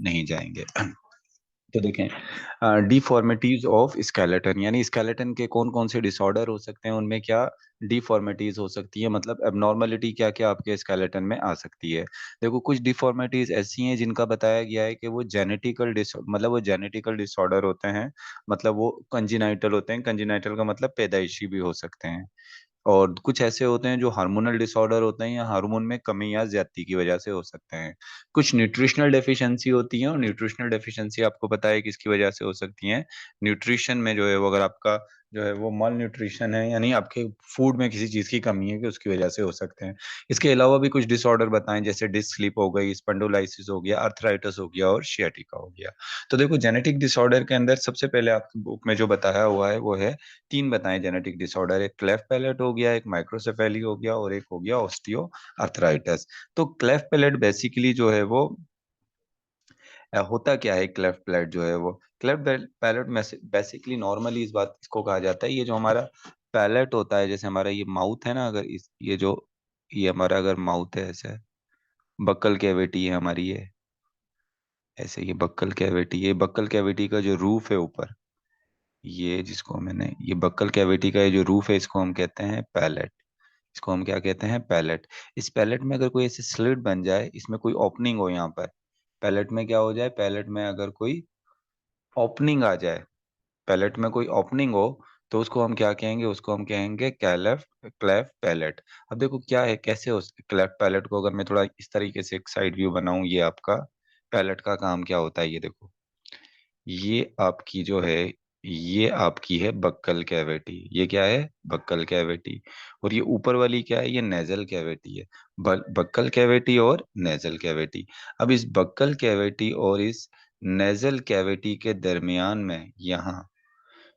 नहीं जाएंगे। तो देखें, डिफॉर्मिटीज ऑफ स्केलेटन, यानी स्केलेटन के कौन कौन से डिसऑर्डर हो सकते हैं, उनमें क्या डिफॉर्मिटीज हो सकती है, मतलब एबनॉर्मलिटी क्या क्या आपके स्केलेटन में आ सकती है। देखो कुछ डिफॉर्मिटीज ऐसी हैं जिनका बताया गया है कि वो जेनेटिकल डिस मतलब वो जेनेटिकल डिसऑर्डर होते हैं, मतलब वो कंजिनाइटल होते हैं। कंजिनाइटल का मतलब पैदाइशी भी हो सकते हैं। और कुछ ऐसे होते हैं जो हार्मोनल डिसऑर्डर होते हैं या हार्मोन में कमी या ज्यादती की वजह से हो सकते हैं। कुछ न्यूट्रिशनल डेफिशिएंसी होती है, और न्यूट्रिशनल डेफिशिएंसी आपको पता है किसकी वजह से हो सकती है। न्यूट्रिशन में जो है वो, अगर आपका जो है वो मल न्यूट्रिशन है, यानी आपके फूड में किसी चीज की कमी है, कि उसकी वजह से हो सकते हैं। इसके अलावा भी कुछ डिसऑर्डर बताएं, जैसे डिस्क स्लिप हो गई, स्पंडोलाइसिस हो गया, अर्थराइटिस हो गया और शियाटिका हो गया। तो देखो जेनेटिक डिसऑर्डर के अंदर सबसे पहले आपकी बुक में जो बताया हुआ है वो है तीन बताएं जेनेटिक डिसऑर्डर। एक क्लेफ्ट पैलेट हो गया, एक माइक्रोसेफेली हो गया, और एक हो गया ऑस्टियो अर्थराइटिस। तो क्लेफ्ट पैलेट बेसिकली जो है वो होता क्या है, क्लेफ्ट पैलेट जो है वो, क्लेफ्ट पैलेट में बेसिकली नॉर्मली इस बात इसको कहा जाता है, ये जो हमारा पैलेट होता है, जैसे हमारा ये माउथ है ना, अगर इस ये जो ये हमारा अगर माउथ है, ऐसे बक्कल कैविटी है हमारी, ये ऐसे ये बक्कल कैविटी, ये बक्कल कैविटी का जो रूफ है ऊपर, ये जिसको मैंने ये बक्कल कैविटी का ये जो रूफ है, इसको हम कहते हैं पैलेट। इसको हम क्या कहते हैं, पैलेट। इस पैलेट में अगर कोई ऐसे स्लिट बन जाए, इसमें कोई ओपनिंग हो, यहाँ पर पैलेट में क्या हो जाए, पैलेट में अगर कोई ओपनिंग आ जाए, पैलेट में कोई ओपनिंग हो, तो उसको हम क्या कहेंगे, उसको हम कहेंगे क्लेफ्ट पैलेट। अब देखो क्या है, कैसे हो क्लेफ्ट पैलेट को अगर मैं थोड़ा इस तरीके से एक साइड व्यू बनाऊं, ये आपका पैलेट का काम क्या होता है, ये देखो, ये आपकी जो है, ये आपकी है बक्कल कैविटी। ये क्या है, बक्कल कैविटी। और ये ऊपर वाली क्या है, ये नेजल कैविटी है। बक्कल कैविटी और नेजल कैविटी। अब इस बक्कल कैविटी और इस नेजल कैविटी के दरमियान में यहाँ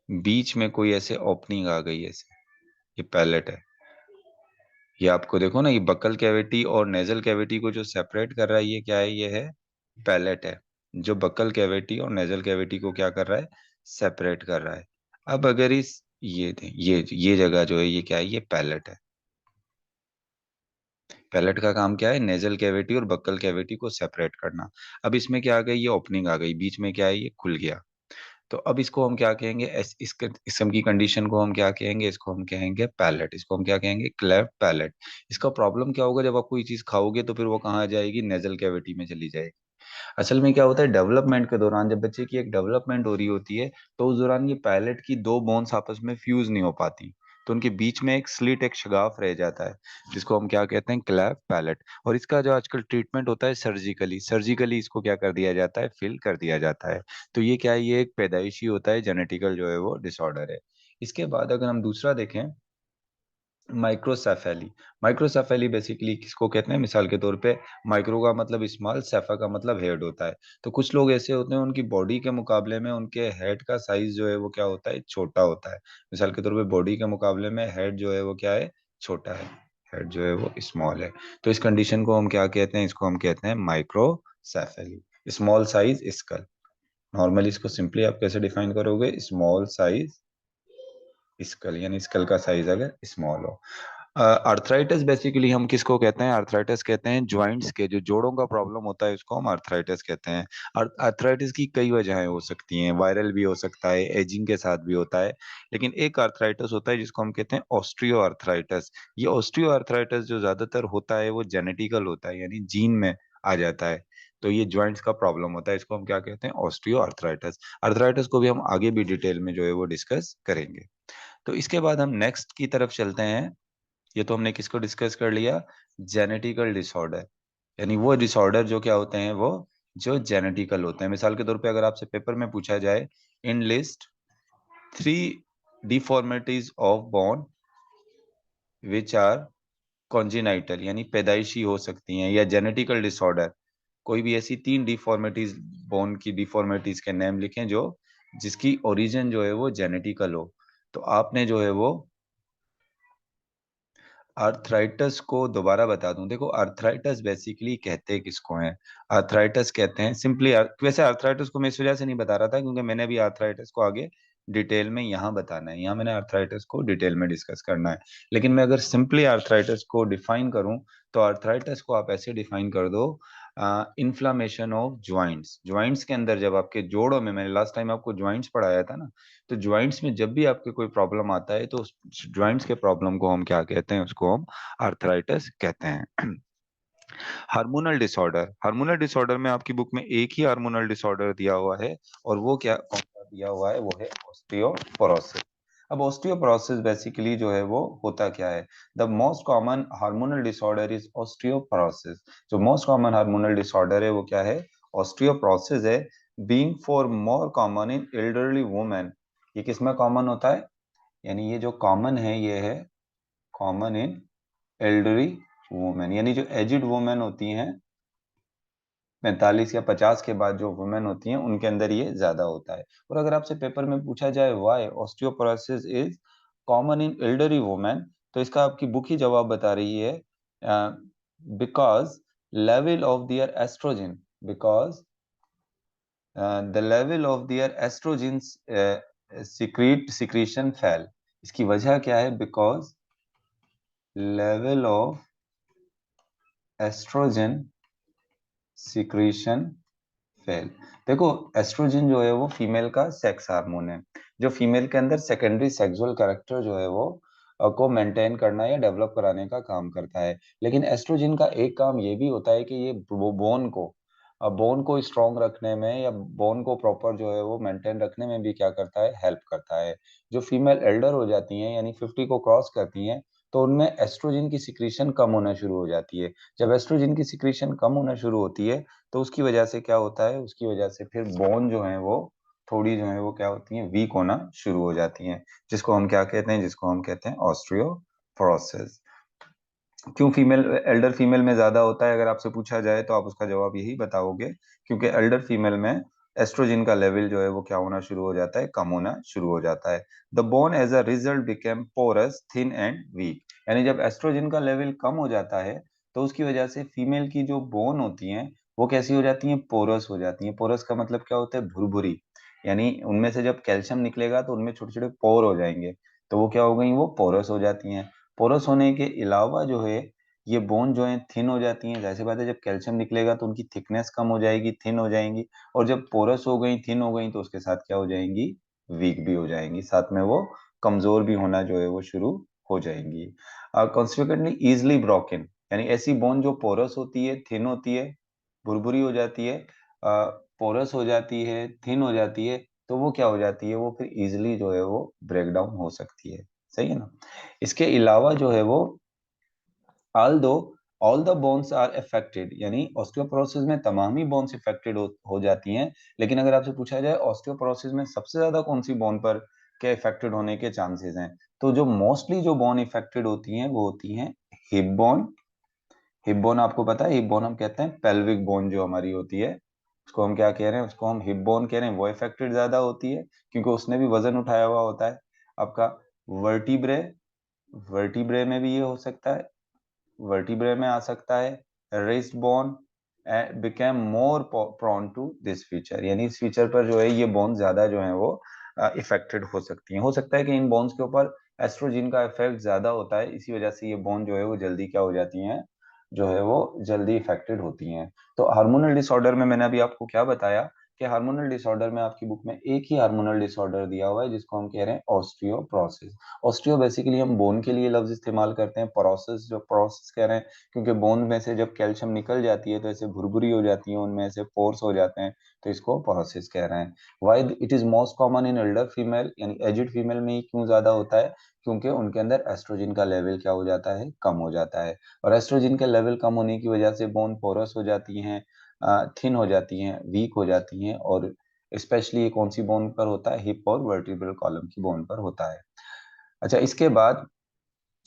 बीच में कोई ऐसे ओपनिंग आ गई, ऐसे ये पैलेट है। ये आपको देखो ना, ये बक्कल कैविटी और नेजल कैविटी को जो सेपरेट कर रहा है, ये क्या है, ये है पैलेट है, जो बक्कल कैविटी और नेजल कैविटी को क्या कर रहा है, सेपरेट कर रहा है। अब अगर इस ये जगह जो है, ये क्या है, ये पैलेट है। पैलेट का काम क्या है, नेजल कैविटी और बक्कल कैविटी को सेपरेट करना। अब इसमें क्या आ गई, ये ओपनिंग आ गई, बीच में क्या है, ये खुल गया। तो अब इसको हम क्या कहेंगे, इस किस्म की कंडीशन को हम क्या कहेंगे, इसको हम कहेंगे पैलेट। इसको हम क्या कहेंगे, क्लेफ्ट पैलेट। इसका प्रॉब्लम क्या होगा, जब आप कोई चीज खाओगे तो फिर वो कहाँ आ जाएगी, नेजल कैविटी में चली जाएगी। असल में क्या होता है, डेवलपमेंट के दौरान जब बच्चे की एक डेवलपमेंट हो रही होती है, तो उस दौरान ये पैलेट की दो बोन्स आपस में फ्यूज नहीं हो पाती, तो उनके बीच में एक स्लिट, एक शगाफ रह जाता है, जिसको हम क्या कहते हैं, क्लैफ पैलेट। और इसका जो आजकल ट्रीटमेंट होता है, सर्जिकली सर्जिकली इसको क्या कर दिया जाता है, फिल कर दिया जाता है। तो ये क्या है, ये एक पैदाइशी होता है, जेनेटिकल जो है वो डिसऑर्डर है। इसके बाद अगर हम दूसरा देखें, माइक्रोसेफेली। माइक्रोसेफेली बेसिकली किसको कहते हैं, मिसाल के तौर पे माइक्रो का मतलब स्मॉल, सेफा का मतलब हेड होता है। तो कुछ लोग ऐसे होते हैं, उनकी बॉडी के मुकाबले में उनके हेड का साइज जो है वो क्या होता है, छोटा होता है। मिसाल के तौर पे बॉडी के मुकाबले में हेड जो है वो क्या है, छोटा है, हेड जो है वो स्मॉल है। तो इस कंडीशन को हम क्या कहते हैं, इसको हम कहते हैं microcephaly, small size skull. Normally इसको सिंपली आप कैसे डिफाइन करोगे, स्मॉल साइज स्कल, यानी स्कल का साइज अगर स्मॉल हो। अर्थराइटिस बेसिकली हम किसको कहते हैं, अर्थराइटिस कहते हैं जॉइंट्स के, जो जोड़ों का प्रॉब्लम होता है उसको हम अर्थराइटिस कहते हैं। अर्थराइटिस की कई वजहें हो सकती हैं, वायरल भी हो सकता है, एजिंग के साथ भी होता है। लेकिन एक अर्थराइटिस होता है जिसको हम कहते हैं ऑस्ट्रियो अर्थराइटिस। ये ऑस्ट्रियो अर्थराइटिस जो ज्यादातर होता है वो जेनेटिकल होता है, यानी जीन में आ जाता है। तो ये जॉइंट्स का प्रॉब्लम होता है, इसको हम क्या कहते हैं, ऑस्ट्रियो अर्थराइटिस। अर्थराइटिस को भी हम आगे भी डिटेल में जो है वो डिस्कस करेंगे। तो इसके बाद हम नेक्स्ट की तरफ चलते हैं। ये तो हमने किसको डिस्कस कर लिया, जेनेटिकल डिसऑर्डर, यानी वो डिसऑर्डर जो क्या होते हैं, वो जो जेनेटिकल होते हैं। मिसाल के तौर पे अगर आपसे पेपर में पूछा जाए, enlist 3 deformities of bone which are congenital, यानी पैदाइशी हो सकती हैं, या जेनेटिकल डिसऑर्डर, कोई भी ऐसी 3 डिफॉर्मिटीज, बोन की डिफॉर्मिटीज के नेम लिखें जो जिसकी ओरिजिन जो है वो जेनेटिकल हो। तो आपने जो है वो अर्थराइटस को दोबारा बता दूं, देखो अर्थराइटस बेसिकली कहते किसको हैं, अर्थराइटस कहते हैं सिंपली, वैसे अर्थराइटस को मैं इस वजह से नहीं बता रहा था क्योंकि मैंने अभी अर्थराइटस को आगे डिटेल में यहाँ बताना है, यहाँ मैंने अर्थराइटस को डिटेल में डिस्कस करना है। लेकिन मैं अगर सिंपली अर्थराइटस को डिफाइन करूं, तो अर्थराइटस को आप ऐसे डिफाइन कर दो, इन्फ्लामेशन ऑफ ज्वाइंट्स, ज्वाइंट्स के अंदर जब आपके जोड़ों में, मैंने लास्ट टाइम आपको ज्वाइंट्स पढ़ाया था ना, तो ज्वाइंट्स में जब भी आपके कोई प्रॉब्लम आता है तो ज्वाइंट्स के प्रॉब्लम को हम क्या कहते हैं, उसको हम आर्थराइटिस कहते हैं। हार्मोनल डिसऑर्डर, हार्मोनल डिसऑर्डर में आपकी बुक में एक ही हार्मोनल डिसऑर्डर दिया हुआ है, और वो क्या कौन सा दिया हुआ है, वो है ऑस्टियोपोरोसिस। अब ऑस्टियोपोरोसिस बेसिकली जो है वो होता क्या है, the most common hormonal disorder is osteoporosis. जो मोस्ट कॉमन हार्मोनल डिसऑर्डर है वो क्या है, ऑस्टियोपोरोसिस है। Being for more common in elderly women, ये किसमें कॉमन होता है, यानी ये जो कॉमन है ये है कॉमन इन एल्डरली वुमेन, यानी जो एजिड वुमेन होती हैं 45 या 50 के बाद जो वुमेन होती हैं उनके अंदर ये ज्यादा होता है। और अगर आपसे पेपर में पूछा जाए why osteoporosis is common in elderly women, तो इसका आपकी बुक ही जवाब बता रही है, because level of their estrogen, because the level of their estrogen secretion fail. इसकी वजह क्या है, because level of estrogen secretion fail. देखो, एस्ट्रोजन जो है वो फीमेल का सेक्स हार्मोन है, जो फीमेल के अंदर सेकेंडरी सेक्सुअल कैरेक्टर जो है वो को मेंटेन करना या डेवलप कराने का काम करता है। लेकिन एस्ट्रोजन का एक काम ये भी होता है कि ये बोन को स्ट्रांग रखने में या बोन को प्रॉपर जो है वो मेंटेन रखने में भी क्या करता है, हेल्प करता है। जो फीमेल एल्डर हो जाती हैं यानी 50 को क्रॉस करती हैं, तो उनमें एस्ट्रोजन की सिक्रीशन कम होना शुरू हो जाती है। जब एस्ट्रोजन की सिक्रीशन कम होना शुरू होती है तो उसकी वजह से क्या होता है, उसकी वजह से फिर बोन जो है वो थोड़ी जो है वो क्या होती है, वीक होना शुरू हो जाती हैं, जिसको हम क्या कहते हैं, जिसको हम कहते हैं ऑस्टियोपोरोसिस। क्यों फीमेल एल्डर फीमेल में ज्यादा होता है, अगर आपसे पूछा जाए तो आप उसका जवाब यही बताओगे, क्योंकि एल्डर फीमेल में एस्ट्रोजन का लेवल जो है वो क्या होना शुरू हो जाता है, कम होना शुरू हो जाता है। The bone as a result became porous thin and weak, यानी जब एस्ट्रोजन का लेवल कम हो जाता है तो उसकी वजह से फीमेल की जो बोन होती हैं वो कैसी हो जाती हैं, पोरस हो जाती हैं। पोरस का मतलब क्या होता है, भुरभुरी, यानी उनमें से जब कैल्शियम निकलेगा तो उनमें छोटे छोटे पोर हो जाएंगे, तो वो क्या हो गई, वो पोरस हो जाती हैं। पोरस होने के अलावा जो है ये बोन जो है थिन हो जाती हैं, जैसे बात है जब कैल्शियम निकलेगा तो उनकी थिकनेस कम हो जाएगी, थिन हो जाएंगी, और जब पोरस हो गई, थिन हो गई, तो उसके साथ क्या हो जाएंगी, वीक भी हो जाएंगी, साथ में वो कमजोर भी होना जो है वो शुरू हो जाएंगी। कॉन्सिक्वेंटली इजिली ब्रोकन, यानी ऐसी बोन जो पोरस होती है, थिन होती है, भुरभुरी हो जाती है, पोरस हो जाती है, थिन हो जाती है, तो वो क्या हो जाती है, वो फिर इजिली जो है वो ब्रेक डाउन हो सकती है। सही है ना। इसके अलावा जो है वो although all the bones are affected, यानी ऑस्टियोपोरोसिस में तमाम ही बोन्स इफेक्टेड हो जाती हैं, लेकिन अगर आपसे पूछा जाए ऑस्टियोपोरोसिस में सबसे ज्यादा कौन सी बोन पर के इफेक्टेड होने के चांसेस हैं, तो जो मोस्टली जो बोन इफेक्टेड होती हैं वो होती हैं हिप बोन। हिप बोन आपको पता है, हिप बोन हम कहते हैं पेल्विक बोन जो हमारी होती है, उसको हम क्या कह रहे हैं, उसको हम हिप बोन कह रहे हैं, वो इफेक्टेड ज्यादा होती है क्योंकि उसने भी वजन उठाया हुआ होता है आपका। वर्टिब्रे, वर्टिब्रे में भी ये हो सकता है, वर्टिब्रे में आ सकता है। Wrist bone became more prone to this feature, यानी इस फीचर पर जो है ये बोन ज्यादा जो है वो इफेक्टेड हो सकती हैं। हो सकता है कि इन बोन्स के ऊपर एस्ट्रोजन का इफेक्ट ज्यादा होता है, इसी वजह से ये बोन जो है वो जल्दी क्या हो जाती हैं, जो है वो जल्दी इफेक्टेड होती हैं। तो हार्मोनल डिसऑर्डर में मैंने अभी आपको क्या बताया कि हार्मोनल डिसऑर्डर में आपकी बुक में एक ही हार्मोनल डिसऑर्डर दिया हुआ है जिसको हम कह रहे हैं ऑस्टियोपोरोसिस। ऑस्टियो बेसिकली हम बोन के लिए लफ्ज इस्तेमाल करते हैं, पोरोसिस जो पोरोसिस कह रहे हैं क्योंकि बोन में से जब कैल्शियम निकल जाती है तो ऐसे भुरभुरी हो जाती है, उनमें से पोर्स हो जाते हैं, तो इसको पोरोसिस कह रहे हैं। Why it is most common in Elder female, यानी एजिड फीमेल में ही क्यों ज्यादा होता है, क्योंकि उनके अंदर एस्ट्रोजन का लेवल क्या हो जाता है, कम हो जाता है, और एस्ट्रोजन का लेवल कम होने की वजह से बोन पोरस हो जाती हैं, थिन हो जाती हैं, वीक हो जाती हैं, और स्पेशली ये कौन सी बोन पर होता है, हिप और वर्टिब्रल कॉलम की बोन पर होता है। अच्छा, इसके बाद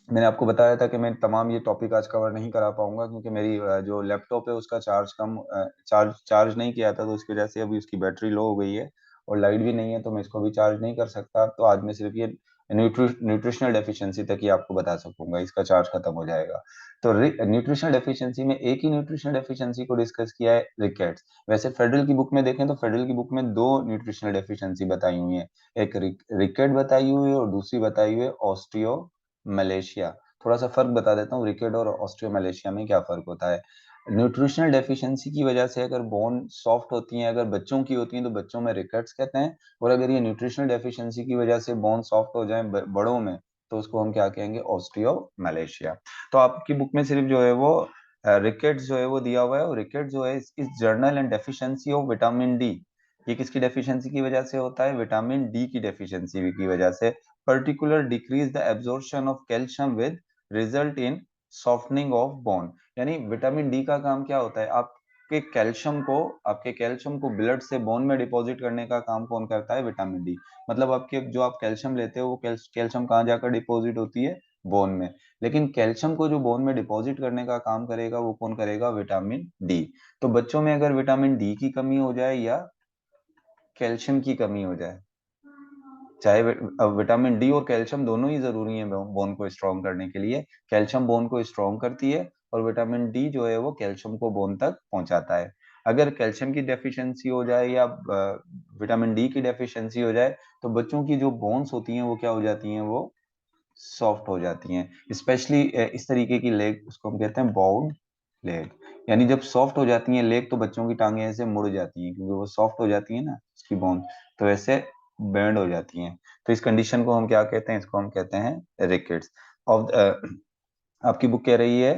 मैंने आपको बताया था कि मैं तमाम ये टॉपिक आज कवर नहीं करा पाऊंगा क्योंकि मेरी जो लैपटॉप है उसका चार्ज नहीं किया था, तो उसकी वजह से अभी उसकी बैटरी लो हो गई है, और लाइट भी नहीं है, तो मैं इसको भी चार्ज नहीं कर सकता। तो आज मैं सिर्फ ये न्यूट्रिशनल डेफिशिएंसी तक ही आपको बता सकूंगा, इसका चार्ज खत्म हो जाएगा। तो न्यूट्रिशनल डेफिशिएंसी में एक ही न्यूट्रिशनल डेफिशिएंसी को डिस्कस किया है, रिकेट्स। वैसे फेडरल की बुक में देखें तो फेडरल की बुक में दो न्यूट्रिशनल डेफिशिएंसी बताई हुई है, एक रिकेट बताई हुई है और दूसरी बताई हुई है ऑस्टियो मलेशिया। थोड़ा सा फर्क बता देता हूँ, रिकेट और ऑस्ट्रियो मलेशिया में क्या फर्क होता है। न्यूट्रिशनल डेफिशिएंसी की वजह से अगर बोन सॉफ्ट होती हैं, अगर बच्चों की होती हैं तो बच्चों में रिकेट्स कहते हैं, और अगर ये न्यूट्रिशनल डेफिशिएंसी की वजह से बोन सॉफ्ट हो जाए बड़ों में, तो उसको हम क्या कहेंगे, ऑस्टियोमैलेशिया। तो आपकी बुक में सिर्फ जो है वो रिकेट्स जो है वो दिया हुआ है, और रिकेट्स जो है इस journal and deficiency of vitamin D, ये किसकी डेफिशिएंसी की वजह से होता है, विटामिन डी की डेफिशिएंसी की वजह से। Particular decreases the absorption of calcium with result in softening of bone. यानी विटामिन डी का काम क्या होता है, आपके कैल्शियम को ब्लड से बोन में डिपॉजिट करने का काम कौन करता है, विटामिन डी। मतलब आपके जो आप कैल्शियम लेते हो वो कैल्शियम कहाँ जाकर डिपॉजिट होती है, बोन में। लेकिन कैल्शियम को जो बोन में डिपॉजिट करने का काम करेगा वो कौन करेगा, विटामिन डी। तो बच्चों में अगर विटामिन डी की कमी हो जाए या कैल्शियम की कमी हो जाए, चाहे विटामिन डी और कैल्शियम दोनों ही जरूरी है बोन को स्ट्रॉन्ग करने के लिए। कैल्शियम बोन को स्ट्रॉन्ग करती है, और विटामिन डी जो है वो कैल्शियम को बोन तक पहुंचाता है। अगर कैल्शियम की डेफिशिएंसी हो जाए या विटामिन डी की डेफिशिएंसी हो जाए, तो बच्चों की जो बोन्स होती हैं वो क्या हो जाती हैं, वो सॉफ्ट हो जाती हैं। स्पेशली इस तरीके की लेग, उसको हम कहते हैं बाउड लेग। यानी जब सॉफ्ट हो जाती हैं लेग, तो बच्चों की टांगे ऐसे मुड़ जाती हैं, क्योंकि वो सॉफ्ट हो जाती है ना उसकी बोन, तो ऐसे बेंड हो जाती हैं। तो इस कंडीशन को हम क्या कहते हैं, इसको हम कहते हैं रिकेट्स ऑफ। आपकी बुक कह रही है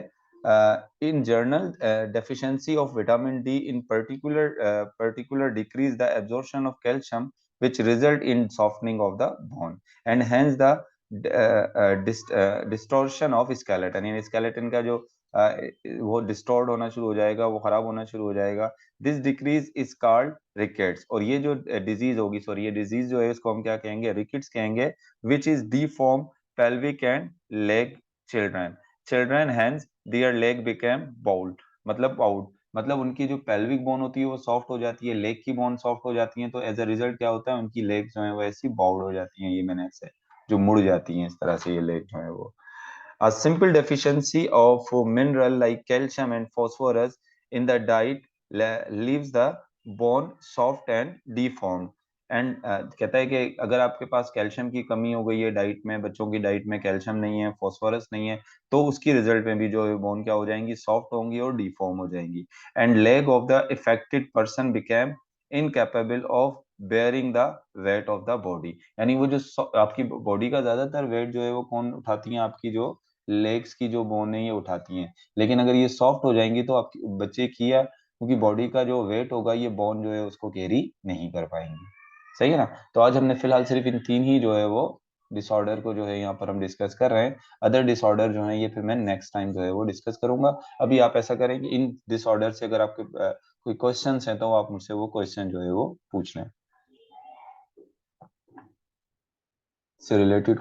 in general deficiency of vitamin D in particular decreases the absorption of calcium which result in softening of the bone and hence the distortion of skeleton। यानी skeleton का जो वो डिस्टॉर्ट होना शुरू हो जाएगा, वो खराब होना शुरू हो जाएगा। This decrease is called rickets. और ये जो डिजीज होगी, सॉरी ये डिजीज जो है इसको हम क्या कहेंगे, रिकेट्स कहेंगे। Which is deform pelvic and leg children hence their leg became bowed। मतलब बाउड, मतलब उनकी जो पेल्विक बोन होती है वो सॉफ्ट हो जाती है, लेग की बोन सॉफ्ट हो जाती है, तो एज अ रिजल्ट क्या होता है, उनकी लेग जो है वो ऐसी बाउड हो जाती हैं, ये मैंने ऐसे जो मुड़ जाती हैं इस तरह से ये लेग जो है वो। A simple deficiency of mineral like calcium and phosphorus in the diet leaves the bone soft and deformed। And कहता है कि अगर आपके पास कैल्शियम की कमी हो गई है डाइट में, बच्चों की डाइट में कैल्शियम नहीं है, फॉस्फोरस नहीं है, तो उसकी रिजल्ट में भी जो बोन क्या हो जाएंगी, सॉफ्ट होंगी और डिफॉर्म हो जाएंगी। And leg of the affected person became incapable of bearing the weight of the body. यानी वो जो आपकी बॉडी का ज्यादातर वेट जो है वो कौन उठाती है, आपकी जो लेग्स की जो बोन है ये उठाती हैं। लेकिन अगर ये सॉफ्ट हो जाएंगी तो आपके बच्चे की या क्योंकि बॉडी का जो वेट होगा ये बोन जो है उसको कैरी नहीं कर पाएंगी। सही है ना। तो आज हमने फिलहाल सिर्फ इन तीन ही जो है वो डिसऑर्डर को जो है यहाँ पर हम डिस्कस कर रहे हैं। अदर डिसऑर्डर जो है ये फिर मैं नेक्स्ट टाइम जो है वो डिस्कस करूंगा। अभी आप ऐसा करें कि इन डिसऑर्डर से अगर आपके कोई क्वेश्चंस हैं तो आप मुझसे वो क्वेश्चन जो है वो पूछ लें, से रिलेटेड।